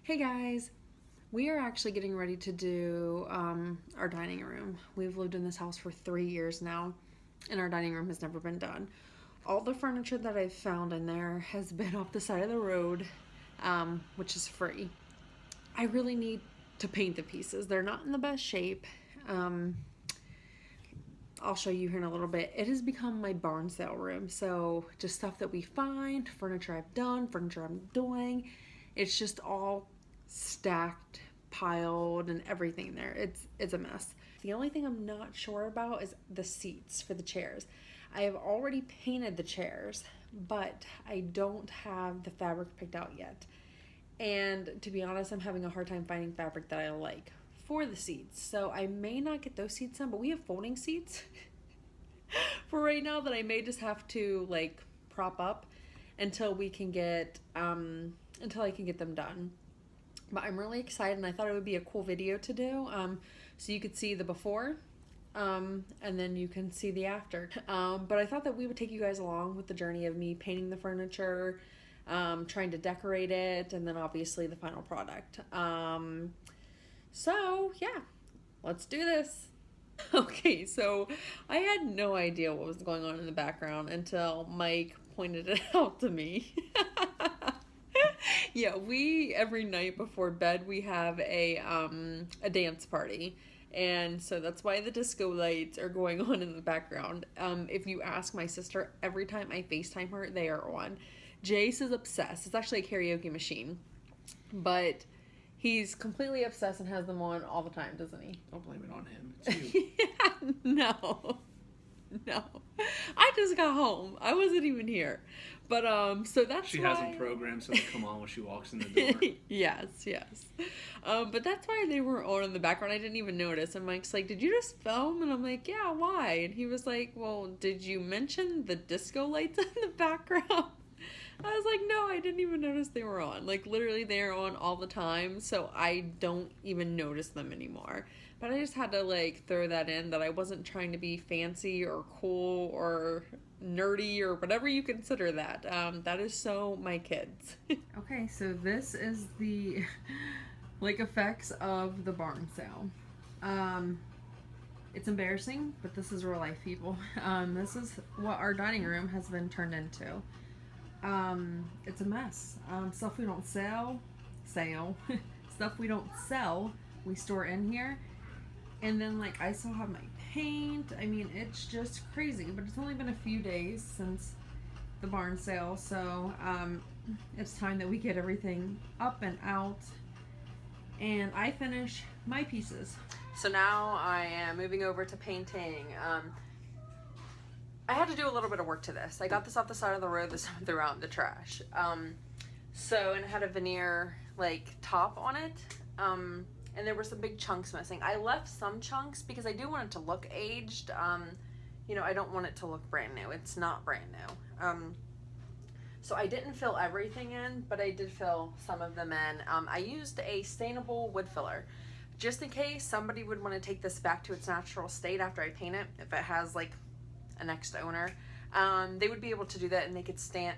Hey guys, we are actually getting ready to do our dining room. We've lived in this house for 3 years now, and our dining room has never been done. All the furniture that I've found in there has been off the side of the road, which is free. I really need to paint the pieces. They're not in the best shape. Um, I'll show you here in a little bit. It has become my barn sale room. So just stuff that we find, furniture I've done, furniture I'm doing. It's just all stacked, piled, and everything there. It's a mess. The only thing I'm not sure about is the seats for the chairs. I have already painted the chairs, but I don't have the fabric picked out yet. And to be honest, I'm having a hard time finding fabric that I like for the seats. So I may not get those seats done, but we have folding seats for right now that I may just have to like prop up until we can get until I can get them done. But I'm really excited, and I thought it would be a cool video to do, so you could see the before, and then you can see the after. But I thought that we would take you guys along with the journey of me painting the furniture, trying to decorate it, and then obviously the final product. So yeah, let's do this. Okay, so I had no idea what was going on in the background until Mike pointed it out to me. Yeah, we every night before bed we have a dance party. And so that's why the disco lights are going on in the background. If you ask my sister, every time I FaceTime her, they are on. Jace is obsessed. It's actually a karaoke machine. But he's completely obsessed and has them on all the time, doesn't he? Don't blame it on him. It's you. Yeah, no. No. I just got home. I wasn't even here. But so that's She why... has them programmed so they come on when she walks in the door. Yes. But that's why they were on in the background. I didn't even notice. And Mike's like, "Did you just film?" And I'm like, "Yeah, why?" And he was like, "Well, did you mention the disco lights in the background?" I was like, "No, I didn't even notice they were on. Like, literally, they're on all the time, so I don't even notice them anymore." But I just had to, like, throw that in, that I wasn't trying to be fancy or cool or nerdy or whatever you consider that. That is so my kids. Okay, so this is the, like, effects of the barn sale. It's embarrassing, but this is real life, people. This is what our dining room has been turned into. It's a mess. Stuff we don't sell. Stuff we don't sell, we store in here. And then, like, I still have my paint. I mean, it's just crazy. But it's only been a few days since the barn sale. So, it's time that we get everything up and out. And I finish my pieces. So now I am moving over to painting. I had to do a little bit of work to this. I got this off the side of the road. This threw out in the trash. And it had a veneer, like, top on it. And there were some big chunks missing. I left some chunks because I do want it to look aged. You know, I don't want it to look brand new. It's not brand new. So I didn't fill everything in, but I did fill some of them in. I used a stainable wood filler, just in case somebody would want to take this back to its natural state after I paint it, if it has, like, a next owner. They would be able to do that, and they could sand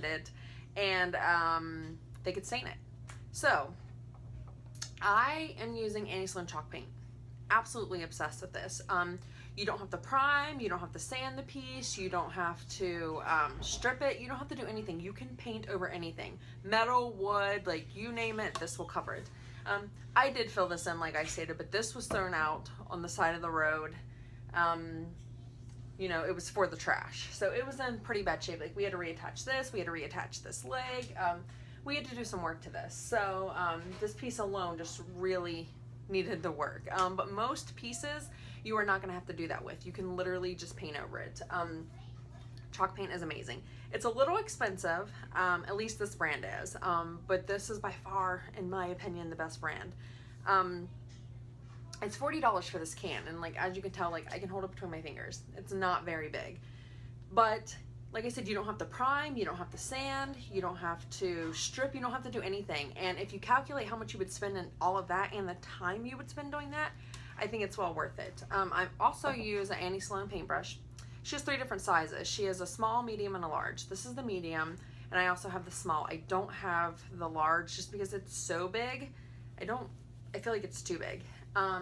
it, and they could stain it. So I am using anti-slime chalk paint. Absolutely obsessed with this. You don't have to prime, you don't have to sand the piece, you don't have to strip it, you don't have to do anything. You can paint over anything. Metal, wood, like, you name it, this will cover it. I did fill this in, like I stated, but this was thrown out on the side of the road. You know, it was for the trash. So it was in pretty bad shape. Like, we had to reattach this, we had to reattach this leg. We had to do some work to this. So this piece alone just really needed the work. But most pieces, you are not going to have to do that with. You can literally just paint over it. Chalk paint is amazing. It's a little expensive, at least this brand is. But this is by far, in my opinion, the best brand. It's $40 for this can. And, like, as you can tell, like, I can hold it between my fingers. It's not very big. But like I said, you don't have to prime, you don't have to sand, you don't have to strip, you don't have to do anything. And if you calculate how much you would spend in all of that and the time you would spend doing that, I think it's well worth it. I also use an Annie Sloan paintbrush. She has 3 different sizes. She has a small, medium, and a large. This is the medium, And I also have the small. I don't have the large just because it's so big. I feel like it's too big. I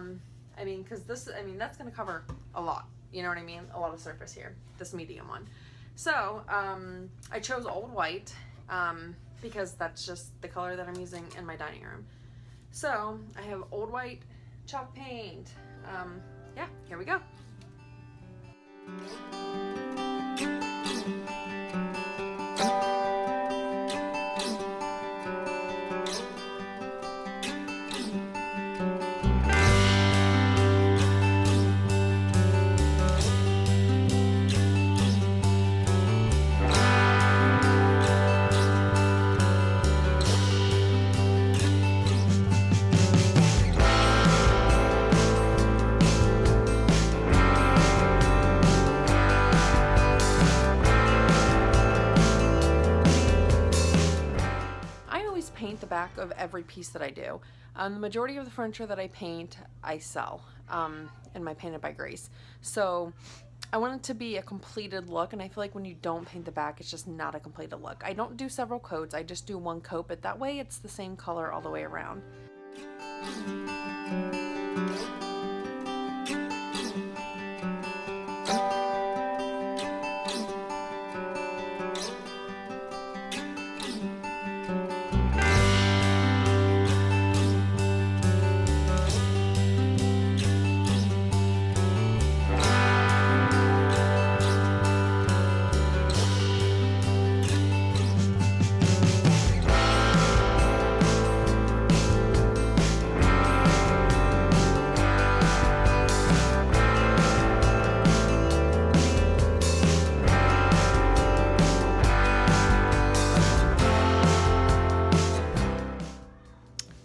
mean, because that's going to cover a lot. You know what I mean? A lot of surface here, this medium one. So, I chose Old White, because that's just the color that I'm using in my dining room. So, I have Old White chalk paint. Yeah, here we go. Paint the back of every piece that I do. The majority of the furniture that I paint, I sell in my Painted by Grace. So I want it to be a completed look, and I feel like when you don't paint the back, it's just not a completed look. I don't do several coats, I just do one coat, but that way it's the same color all the way around.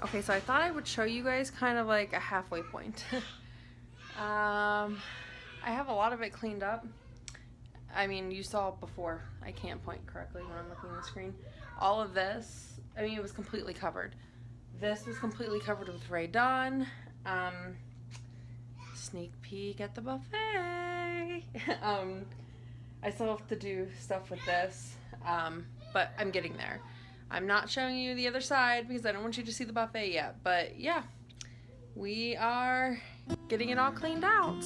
Okay, so I thought I would show you guys kind of like a halfway point. I have a lot of it cleaned up. I mean, you saw it before. I can't point correctly when I'm looking at the screen. All of this, I mean, it was completely covered. This was completely covered with Rae Dunn. Sneak peek at the buffet. I still have to do stuff with this, but I'm getting there. I'm not showing you the other side because I don't want you to see the buffet yet. But yeah, we are getting it all cleaned out.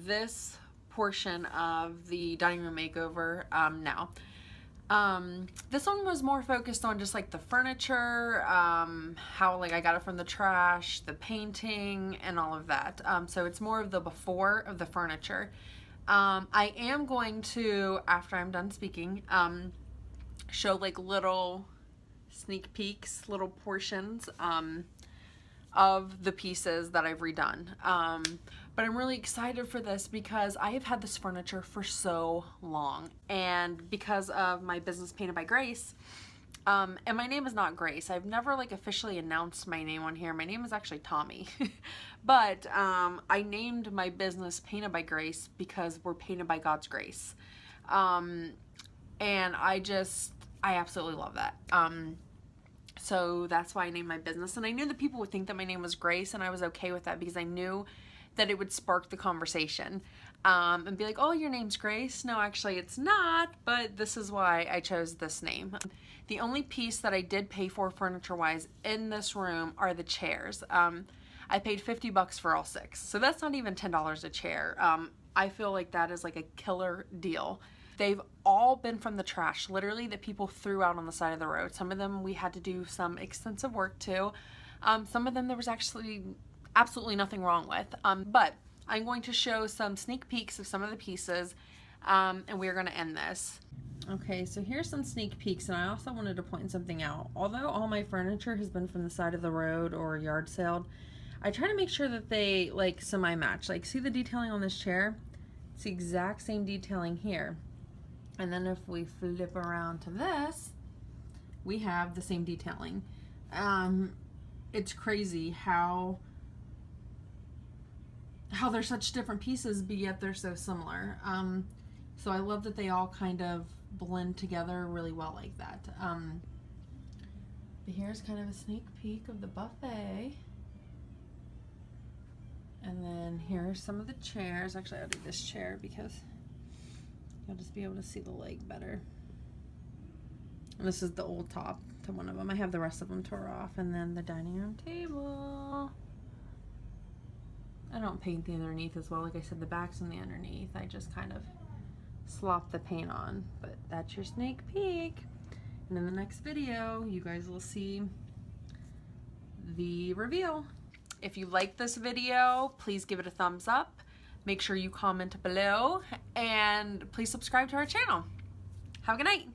This portion of the dining room makeover now. This one was more focused on just like the furniture, how like I got it from the trash, the painting, and all of that. So it's more of the before of the furniture. I am going to, after I'm done speaking, show like little sneak peeks, little portions of the pieces that I've redone. But I'm really excited for this because I have had this furniture for so long, and because of my business Painted by Grace, and my name is not Grace. I've never like officially announced my name on here. My name is actually Tommy. But I named my business Painted by Grace because we're painted by God's grace. And I absolutely love that. So that's why I named my business. And I knew that people would think that my name was Grace, and I was okay with that because I knew that it would spark the conversation and be like, oh, your name's Grace. No, actually it's not, but this is why I chose this name. The only piece that I did pay for furniture-wise in this room are the chairs. I paid $50 for all 6, so that's not even $10 a chair. I feel like that is like a killer deal. They've all been from the trash, literally, that people threw out on the side of the road. Some of them we had to do some extensive work to. Some of them there was actually absolutely nothing wrong with. But I'm going to show some sneak peeks of some of the pieces, and we're going to end this. Okay, so here's some sneak peeks, and I also wanted to point something out. Although all my furniture has been from the side of the road or yard sale, I try to make sure that they like semi-match. Like, see the detailing on this chair? It's the exact same detailing here. And then if we flip around to this, we have the same detailing. It's crazy how they're such different pieces, but yet they're so similar. So I love that they all kind of blend together really well like that. But here's kind of a sneak peek of the buffet. And then here's some of the chairs. Actually, I'll do this chair because you'll just be able to see the leg better. And this is the old top to one of them. I have the rest of them tore off. And then the dining room table. I don't paint the underneath as well. Like I said, the back's and the underneath. I just kind of slop the paint on. But that's your sneak peek. And in the next video, you guys will see the reveal. If you like this video, please give it a thumbs up. Make sure you comment below. And please subscribe to our channel. Have a good night.